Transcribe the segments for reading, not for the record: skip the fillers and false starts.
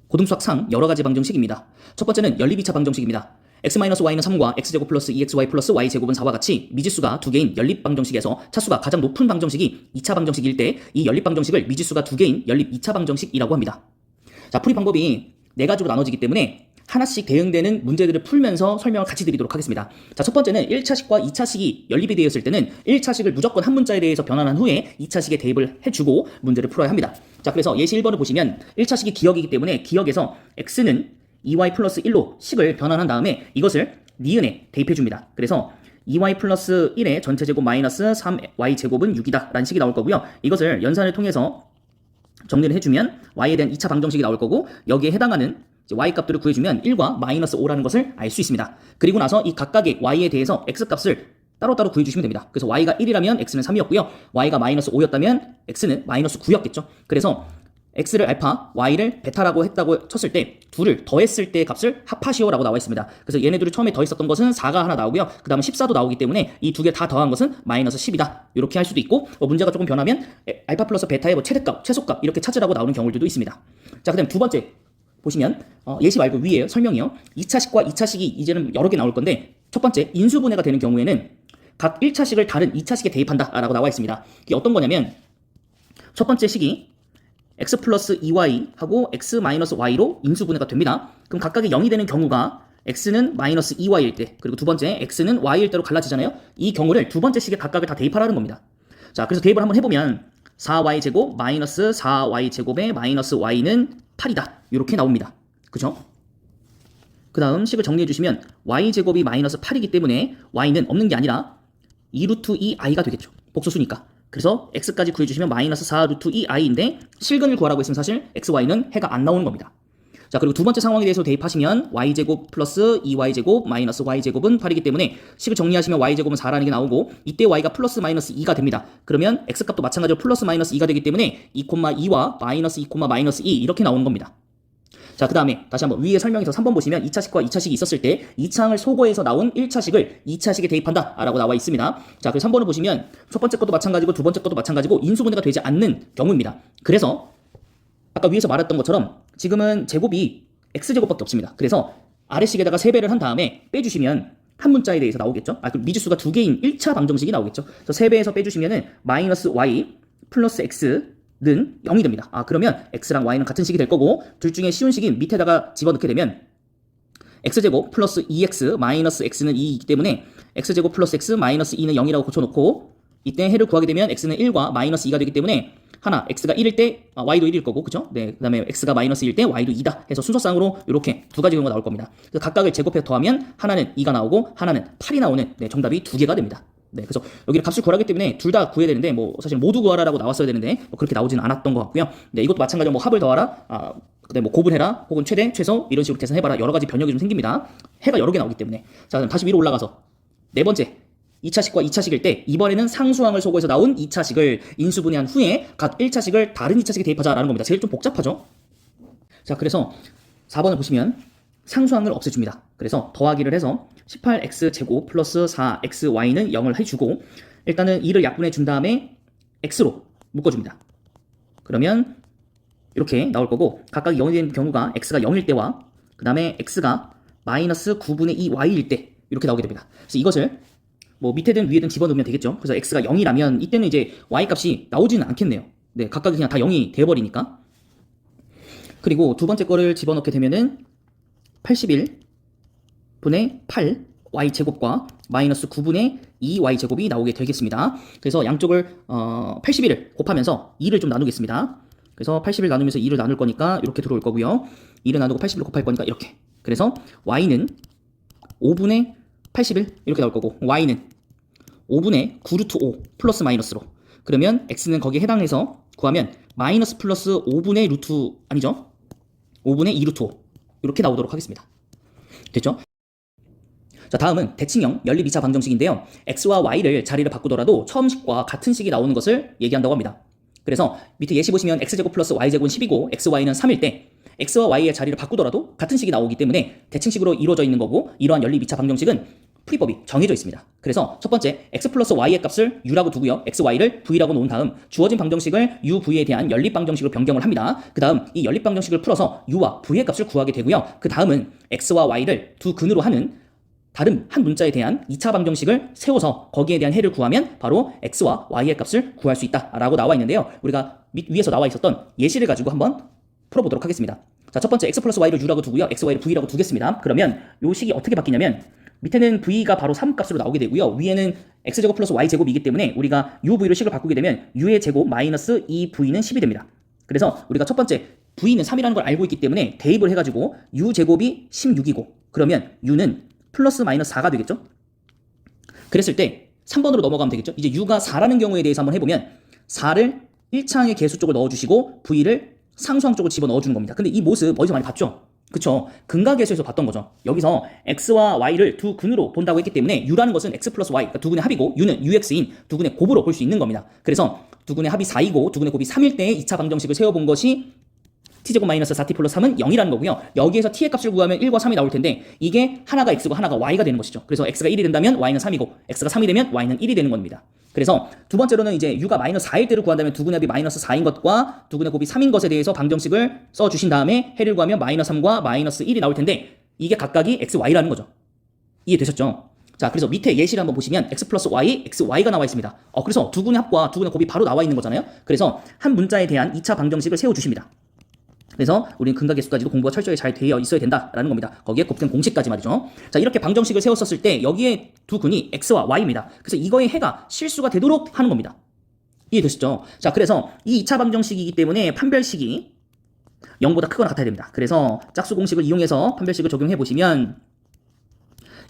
고등수학상 여러가지 방정식입니다. 첫 번째는 연립 2차 방정식입니다. x-y는 3과 x제곱 플러스 2xy 플러스 y제곱은 4와 같이 미지수가 두 개인 연립 방정식에서 차수가 가장 높은 방정식이 2차 방정식일 때 이 연립 방정식을 미지수가 두 개인 연립 2차 방정식이라고 합니다. 자, 풀이 방법이 네 가지로 나눠지기 때문에 하나씩 대응되는 문제들을 풀면서 설명을 같이 드리도록 하겠습니다. 자, 첫 번째는 1차식과 2차식이 연립이 되었을 때는 1차식을 무조건 한 문자에 대해서 변환한 후에 2차식에 대입을 해주고 문제를 풀어야 합니다. 자, 그래서 예시 1번을 보시면 1차식이 기억이기 때문에 기억에서 x는 2y 플러스 1로 식을 변환한 다음에 이것을 니은에 대입해줍니다. 그래서 2y 플러스 1의 전체 제곱 마이너스 3y 제곱은 6이다 라는 식이 나올 거고요. 이것을 연산을 통해서 정리를 해주면 y에 대한 2차 방정식이 나올 거고 여기에 해당하는 y 값들을 구해주면 1과 마이너스 5라는 것을 알 수 있습니다. 그리고 나서 이 각각의 y에 대해서 x 값을 따로따로 구해주시면 됩니다. 그래서 y가 1이라면 x는 3이었고요. y가 마이너스 5였다면 x는 마이너스 9였겠죠. 그래서 x를 알파, y를 베타라고 했다고 쳤을 때 둘을 더했을 때 값을 합하시오라고 나와 있습니다. 그래서 얘네들을 처음에 더했었던 것은 4가 하나 나오고요. 그 다음에 14도 나오기 때문에 이 두 개 다 더한 것은 마이너스 10이다. 이렇게 할 수도 있고 문제가 조금 변하면 알파 플러스 베타의 최대값, 최소값 이렇게 찾으라고 나오는 경우들도 있습니다. 자, 그 다음 두 번째 보시면 예시 말고 위에 설명이요. 2차식과 2차식이 이제는 여러 개 나올 건데 첫 번째 인수분해가 되는 경우에는 각 1차식을 다른 2차식에 대입한다 라고 나와 있습니다. 이게 어떤 거냐면 첫 번째 식이 x 플러스 2y 하고 x 마이너스 y로 인수분해가 됩니다. 그럼 각각의 0이 되는 경우가 x는 마이너스 2y일 때 그리고 두 번째 x는 y일 때로 갈라지잖아요. 이 경우를 두 번째 식에 각각을 다 대입하라는 겁니다. 자, 그래서 대입을 한번 해보면 4y 제곱 마이너스 4y 제곱에 마이너스 y는 8이다. 이렇게 나옵니다. 그죠? 그 다음 식을 정리해 주시면 y 제곱이 마이너스 8이기 때문에 y는 없는 게 아니라 2루트 2i가 되겠죠. 복소수니까. 그래서 x까지 구해주시면 마이너스 4루트 2i인데 실근을 구하라고 했으면 사실 x, y는 해가 안 나오는 겁니다. 자, 그리고 두 번째 상황에 대해서 대입하시면 y제곱 플러스 2y제곱 마이너스 y제곱은 8이기 때문에 식을 정리하시면 y제곱은 4라는 게 나오고 이때 y가 플러스 마이너스 2가 됩니다. 그러면 x값도 마찬가지로 플러스 마이너스 2가 되기 때문에 2,2와 마이너스 2, 마이너스 2 이렇게 나오는 겁니다. 자, 그 다음에 다시 한번 위에 설명에서 3번 보시면 2차식과 2차식이 있었을 때 2차항을 소거해서 나온 1차식을 2차식에 대입한다 라고 나와 있습니다. 자, 그래서 3번을 보시면 첫 번째 것도 마찬가지고 두 번째 것도 마찬가지고 인수분해가 되지 않는 경우입니다. 그래서 아까 위에서 말했던 것처럼 지금은 제곱이 x제곱밖에 없습니다. 그래서 아래식에다가 3배를 한 다음에 빼주시면 한 문자에 대해서 나오겠죠. 그럼 미지수가 두 개인 1차 방정식이 나오겠죠. 그래서 3배에서 빼주시면은 마이너스 y 플러스 x 는 0이 됩니다. 그러면 x랑 y는 같은 식이 될 거고 둘 중에 쉬운 식인 밑에다가 집어넣게 되면 x제곱 플러스 2x 마이너스 x는 2이기 때문에 x제곱 플러스 x 마이너스 2는 0이라고 고쳐놓고 이때 해를 구하게 되면 x는 1과 마이너스 2가 되기 때문에 하나 x가 1일 때 y도 1일 거고 그죠? 네, 그 다음에 x가 마이너스 1일 때 y도 2다 해서 순서상으로 이렇게 두 가지 경우가 나올 겁니다. 그래서 각각을 제곱해서 더하면 하나는 2가 나오고 하나는 8이 나오는 정답이 두 개가 됩니다. 네, 그래서 여기를 값을 구하기 때문에 둘 다 구해야 되는데 사실 모두 구하라라고 나왔어야 되는데 그렇게 나오지는 않았던 것 같고요. 네, 이것도 마찬가지로 합을 더하라, 그다음에 고분해라, 혹은 최대, 최소 이런 식으로 계산해봐라 여러 가지 변형이 좀 생깁니다. 해가 여러 개 나오기 때문에. 자, 그럼 다시 위로 올라가서 네 번째 2차식과 2차식일 때 이번에는 상수항을 소거해서 나온 2차식을 인수분해한 후에 각 1차식을 다른 2차식에 대입하자라는 겁니다. 제일 좀 복잡하죠. 자, 그래서 4번을 보시면 상수항을 없애줍니다. 그래서 더하기를 해서 18x제곱 플러스 4xy는 0을 해주고 일단은 2를 약분해 준 다음에 x로 묶어줍니다. 그러면 이렇게 나올 거고 각각 0이 되는 경우가 x가 0일 때와 그 다음에 x가 마이너스 9분의 2y일 때 이렇게 나오게 됩니다. 그래서 이것을 밑에든 위에든 집어넣으면 되겠죠. 그래서 x가 0이라면 이때는 이제 y 값이 나오지는 않겠네요. 네, 각각 그냥 다 0이 돼버리니까. 그리고 두 번째 거를 집어넣게 되면은 81분의 8 y제곱과 마이너스 9분의 2y제곱이 나오게 되겠습니다. 그래서 양쪽을 81을 곱하면서 2를 좀 나누겠습니다. 그래서 80을 나누면서 2를 나눌 거니까 이렇게 들어올 거고요. 2를 나누고 80을 곱할 거니까 이렇게. 그래서 y는 5분의 81 이렇게 나올 거고 y는 5분의 9루트 5 플러스 마이너스로. 그러면 x는 거기에 해당해서 구하면 마이너스 플러스 5분의 루트 아니죠? 5분의 2루트 5 이렇게 나오도록 하겠습니다. 됐죠? 자, 다음은 대칭형 연립 2차 방정식인데요. x와 y를 자리를 바꾸더라도 처음 식과 같은 식이 나오는 것을 얘기한다고 합니다. 그래서 밑에 예시 보시면 x제곱 플러스 y제곱은 10이고 xy는 3일 때 x와 y의 자리를 바꾸더라도 같은 식이 나오기 때문에 대칭식으로 이루어져 있는 거고 이러한 연립 2차 방정식은 풀이법이 정해져 있습니다. 그래서 첫 번째 x 플러스 y의 값을 u라고 두고요. x, y를 v라고 놓은 다음 주어진 방정식을 u, v에 대한 연립 방정식으로 변경을 합니다. 그 다음 이 연립 방정식을 풀어서 u와 v의 값을 구하게 되고요. 그 다음은 x와 y를 두 근으로 하는 다른 한 문자에 대한 2차 방정식을 세워서 거기에 대한 해를 구하면 바로 x와 y의 값을 구할 수 있다라고 나와 있는데요. 우리가 위에서 나와 있었던 예시를 가지고 한번 풀어보도록 하겠습니다. 자, 첫 번째 x 플러스 y를 u라고 두고요. x, y를 v라고 두겠습니다. 그러면 요 식이 어떻게 바뀌냐면 밑에는 v가 바로 3 값으로 나오게 되고요. 위에는 x제곱 플러스 y제곱이기 때문에 우리가 u, v로 식을 바꾸게 되면 u의 제곱 마이너스 2v는 10이 됩니다. 그래서 우리가 첫 번째 v는 3이라는 걸 알고 있기 때문에 대입을 해가지고 u제곱이 16이고 그러면 u는 플러스 마이너스 4가 되겠죠? 그랬을 때 3번으로 넘어가면 되겠죠? 이제 u가 4라는 경우에 대해서 한번 해보면 4를 1차항의 개수 쪽을 넣어주시고 v를 상수항 쪽을 집어 넣어주는 겁니다. 근데 이 모습 어디서 많이 봤죠? 그쵸? 근각에서에서 봤던 거죠. 여기서 x와 y를 두 근으로 본다고 했기 때문에 u라는 것은 x 플러스 y, 그러니까 두 근의 합이고 u는 ux인 두 근의 곱으로 볼 수 있는 겁니다. 그래서 두 근의 합이 4이고 두 근의 곱이 3일 때의 2차 방정식을 세워본 것이 t제곱 마이너스 4t 플러스 3은 0이라는 거고요. 여기에서 t의 값을 구하면 1과 3이 나올 텐데 이게 하나가 x고 하나가 y가 되는 것이죠. 그래서 x가 1이 된다면 y는 3이고 x가 3이 되면 y는 1이 되는 겁니다. 그래서 두 번째로는 이제 u가 마이너스 4일 때를 구한다면 두 근의 합이 마이너스 4인 것과 두 근의 곱이 3인 것에 대해서 방정식을 써주신 다음에 해를 구하면 마이너스 3과 마이너스 1이 나올 텐데 이게 각각이 x, y라는 거죠. 이해되셨죠? 자, 그래서 밑에 예시를 한번 보시면 x 플러스 y, x, y가 나와 있습니다. 그래서 두 근의 합과 두 근의 곱이 바로 나와 있는 거잖아요. 그래서 한 문자에 대한 2차 방정식을 세워주십니다. 그래서 우리는 근각계수까지도 공부가 철저히 잘 되어 있어야 된다라는 겁니다. 거기에 곱셈 공식까지 말이죠. 자, 이렇게 방정식을 세웠었을 때 여기에 두 근이 x와 y입니다. 그래서 이거의 해가 실수가 되도록 하는 겁니다. 이해되시죠? 자, 그래서 이 2차 방정식이기 때문에 판별식이 0보다 크거나 같아야 됩니다. 그래서 짝수 공식을 이용해서 판별식을 적용해 보시면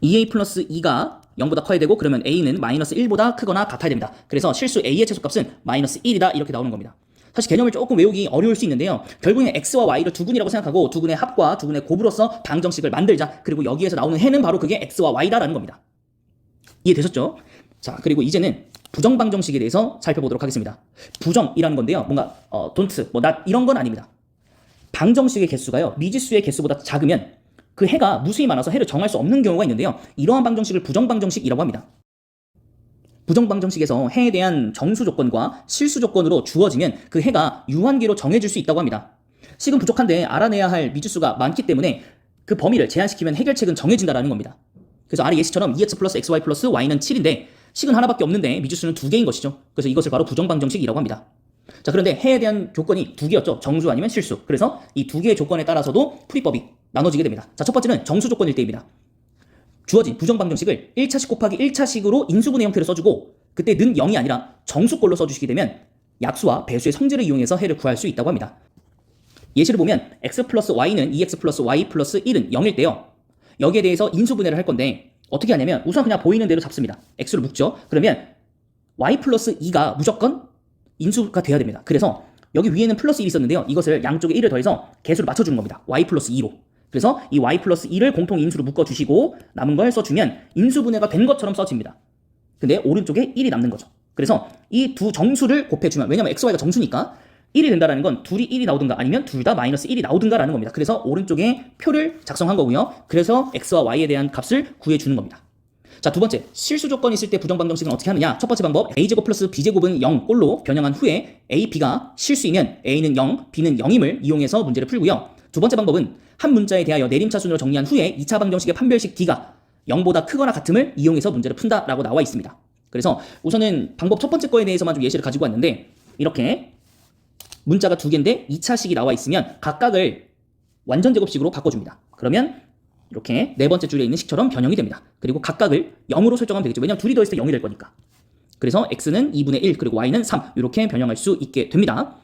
2a 플러스 2가 0보다 커야 되고 그러면 a는 마이너스 1보다 크거나 같아야 됩니다. 그래서 실수 a의 최소값은 마이너스 1이다 이렇게 나오는 겁니다. 사실 개념을 조금 외우기 어려울 수 있는데요. 결국엔 x와 y를 두 근이라고 생각하고 두 근의 합과 두 근의 곱으로서 방정식을 만들자. 그리고 여기에서 나오는 해는 바로 그게 x와 y다라는 겁니다. 이해되셨죠? 자, 그리고 이제는 부정 방정식에 대해서 살펴보도록 하겠습니다. 부정이라는 건데요. 뭔가 don't, not 이런 건 아닙니다. 방정식의 개수가요. 미지수의 개수보다 작으면 그 해가 무수히 많아서 해를 정할 수 없는 경우가 있는데요. 이러한 방정식을 부정 방정식이라고 합니다. 부정 방정식에서 해에 대한 정수 조건과 실수 조건으로 주어지면 그 해가 유한계로 정해질 수 있다고 합니다. 식은 부족한데 알아내야 할 미지수가 많기 때문에 그 범위를 제한시키면 해결책은 정해진다라는 겁니다. 그래서 아래 예시처럼 2x 플러스 xy 플러스 y는 7인데 식은 하나밖에 없는데 미지수는 2개인 것이죠. 그래서 이것을 바로 부정 방정식이라고 합니다. 자, 그런데 해에 대한 조건이 2개였죠. 정수 아니면 실수. 그래서 이 2개의 조건에 따라서도 풀이법이 나눠지게 됩니다. 자, 첫 번째는 정수 조건일 때입니다. 주어진 부정 방정식을 1차식 곱하기 1차식으로 인수분해 형태로 써주고 그때 는 0이 아니라 정수꼴로 써주시게 되면 약수와 배수의 성질을 이용해서 해를 구할 수 있다고 합니다. 예시를 보면 x 플러스 y는 2x 플러스 y 플러스 1은 0일 때요. 여기에 대해서 인수분해를 할 건데 어떻게 하냐면 우선 그냥 보이는 대로 잡습니다. x를 묶죠. 그러면 y 플러스 2가 무조건 인수가 돼야 됩니다. 그래서 여기 위에는 플러스 1이 있었는데요. 이것을 양쪽에 1을 더해서 개수를 맞춰주는 겁니다. y 플러스 2로. 그래서 이 y 플러스 2를 공통 인수로 묶어주시고 남은 걸 써주면 인수분해가 된 것처럼 써집니다. 근데 오른쪽에 1이 남는 거죠. 그래서 이 두 정수를 곱해주면 왜냐면 x, y가 정수니까 1이 된다라는 건 둘이 1이 나오든가 아니면 둘 다 마이너스 1이 나오든가라는 겁니다. 그래서 오른쪽에 표를 작성한 거고요. 그래서 x와 y에 대한 값을 구해주는 겁니다. 자, 두 번째, 실수 조건이 있을 때 부정 방정식은 어떻게 하느냐? 첫 번째 방법, a제곱 플러스 b제곱은 0 꼴로 변형한 후에 a, b가 실수이면 a는 0, b는 0임을 이용해서 문제를 풀고요. 두 번째 방법은 한 문자에 대하여 내림차 순으로 정리한 후에 2차 방정식의 판별식 d가 0보다 크거나 같음을 이용해서 문제를 푼다라고 나와 있습니다. 그래서 우선은 방법 첫 번째 거에 대해서만 좀 예시를 가지고 왔는데 이렇게 문자가 두 개인데 2차식이 나와 있으면 각각을 완전 제곱식으로 바꿔줍니다. 그러면 이렇게 네 번째 줄에 있는 식처럼 변형이 됩니다. 그리고 각각을 0으로 설정하면 되겠죠. 왜냐면 둘이 더했을 때 0이 될 거니까. 그래서 x는 2분의 1 그리고 y는 3 이렇게 변형할 수 있게 됩니다.